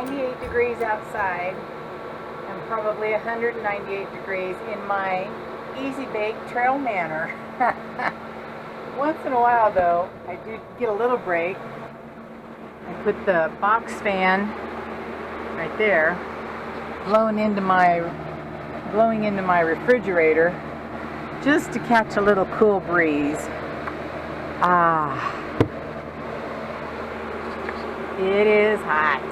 98 degrees outside and probably 198 degrees in my Easy Bake TrailManor. Once in a while though, I do get a little break. I put the box fan right there, blowing into my refrigerator just to catch a little cool breeze. It is hot.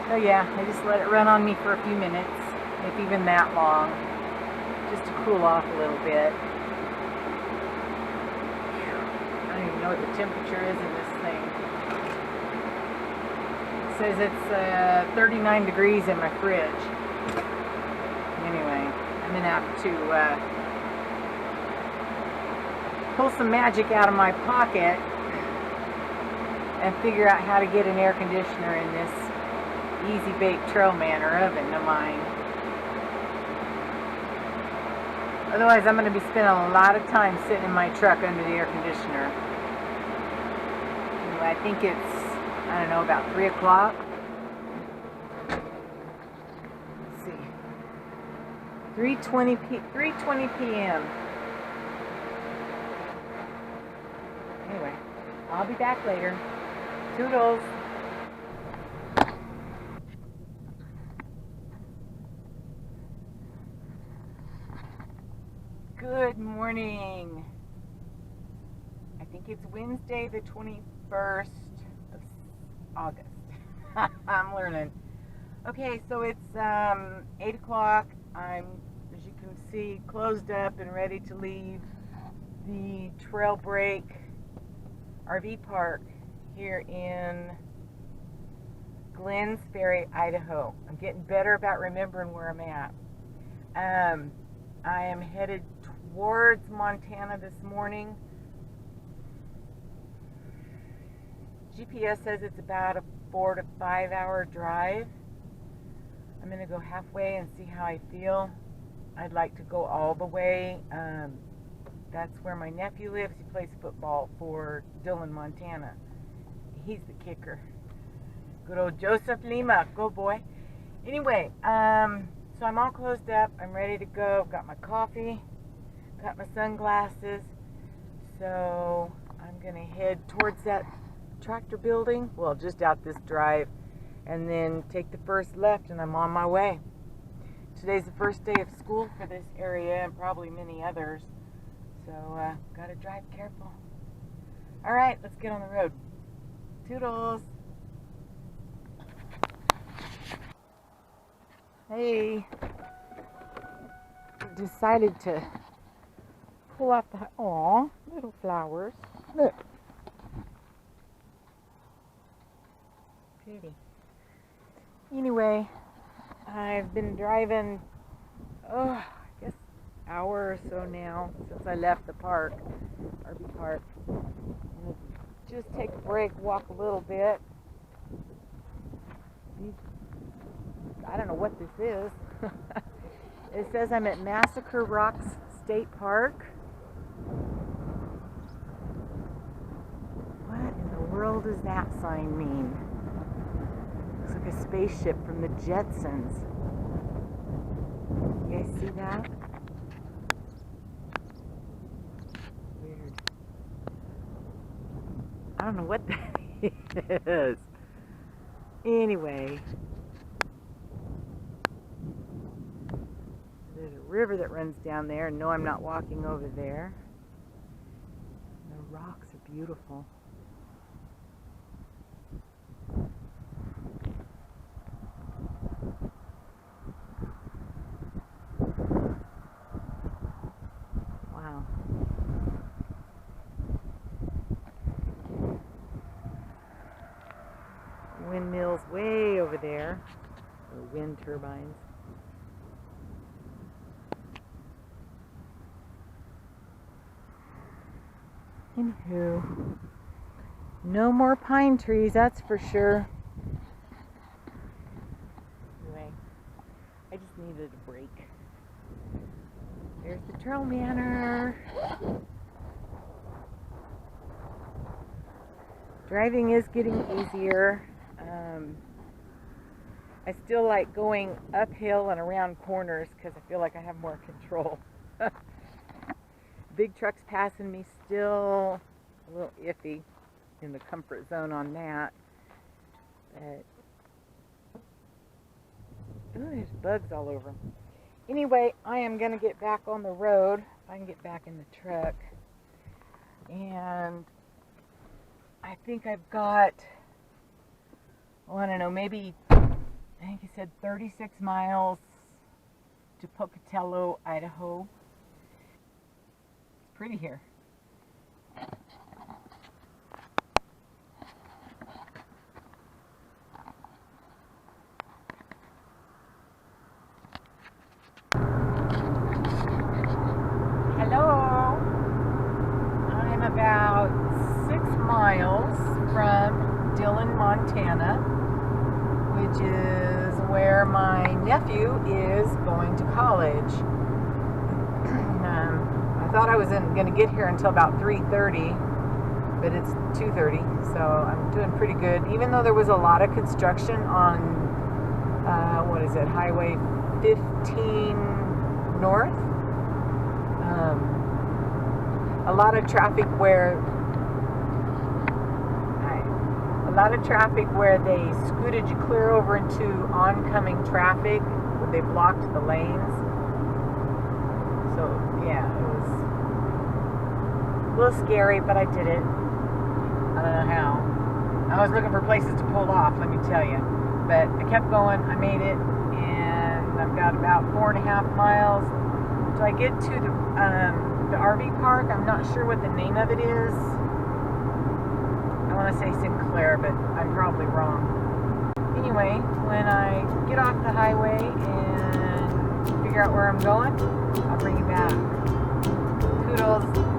So yeah, I just let it run on me for a few minutes, if even that long, just to cool off a little bit. I don't even know what the temperature is in this thing. It says it's 39 degrees in my fridge. Anyway, I'm gonna have to pull some magic out of my pocket and figure out how to get an air conditioner in this Easy Bake TrailManor oven of mine. Otherwise, I'm going to be spending a lot of time sitting in my truck under the air conditioner. Anyway, I think it's, I don't know, about 3 o'clock. Let's see. 3:20 p.m. Anyway, I'll be back later. Toodles. Good morning. I think it's Wednesday the 21st of August. I'm learning. Okay, so it's 8 o'clock. I'm, as you can see, closed up and ready to leave the Trail Break RV park here in Glenns Ferry, Idaho. I'm getting better about remembering where I'm at. I am headed towards Montana this morning. GPS says it's about a 4 to 5 hour drive. I'm going to go halfway and see how I feel. I'd like to go all the way. That's where my nephew lives. He plays football for Dillon, Montana. He's the kicker. Good old Joseph Lima. Go boy. Anyway, so I'm all closed up. I'm ready to go. I've got my coffee. Got my sunglasses. So I'm going to head towards that tractor building. Well, just out this drive. And then take the first left and I'm on my way. Today's the first day of school for this area and probably many others. So, gotta drive careful. Alright, let's get on the road. Toodles! Hey! Decided to pull off the... Aw, little flowers. Look. Pretty. Anyway, I've been driving, I guess, hour or so now since I left the park, RV park. Just take a break, walk a little bit. I don't know what this is. It says I'm at Massacre Rocks State Park. What in the world does that sign mean? Looks like a spaceship from the Jetsons. You guys see that? Weird. I don't know what that is. Anyway. There's a river that runs down there. No, I'm not walking over there. The rocks are beautiful. Windmills way over there, or wind turbines. Anywho, no more pine trees, that's for sure. Anyway, I just needed a break. There's the TrailManor. Driving is getting easier. I still like going uphill and around corners because I feel like I have more control. Big trucks passing me, still a little iffy in the comfort zone on that. But ooh, there's bugs all over. Anyway, I am going to get back on the road. If I can get back in the truck. And I think I've got, well, I don't know, maybe, I think he said 36 miles to Pocatello, Idaho. It's pretty here. Hello. I'm about 6 miles from Dillon, Montana, which is where my nephew is going to college. I thought I wasn't going to get here until about 3:30, but it's 2:30, so I'm doing pretty good. Even though there was a lot of construction on, what is it, Highway 15 North. A lot of traffic where they scooted you clear over into oncoming traffic. They blocked the lanes. So yeah, it was a little scary, but I did it. I don't know how. I was looking for places to pull off, let me tell you. But I kept going, I made it, and I've got about 4.5 miles. So I get to the RV park. I'm not sure what the name of it is. I want to say Sinclair, but I'm probably wrong. Anyway, when I get off the highway and figure out where I'm going, I'll bring you back. Toodles.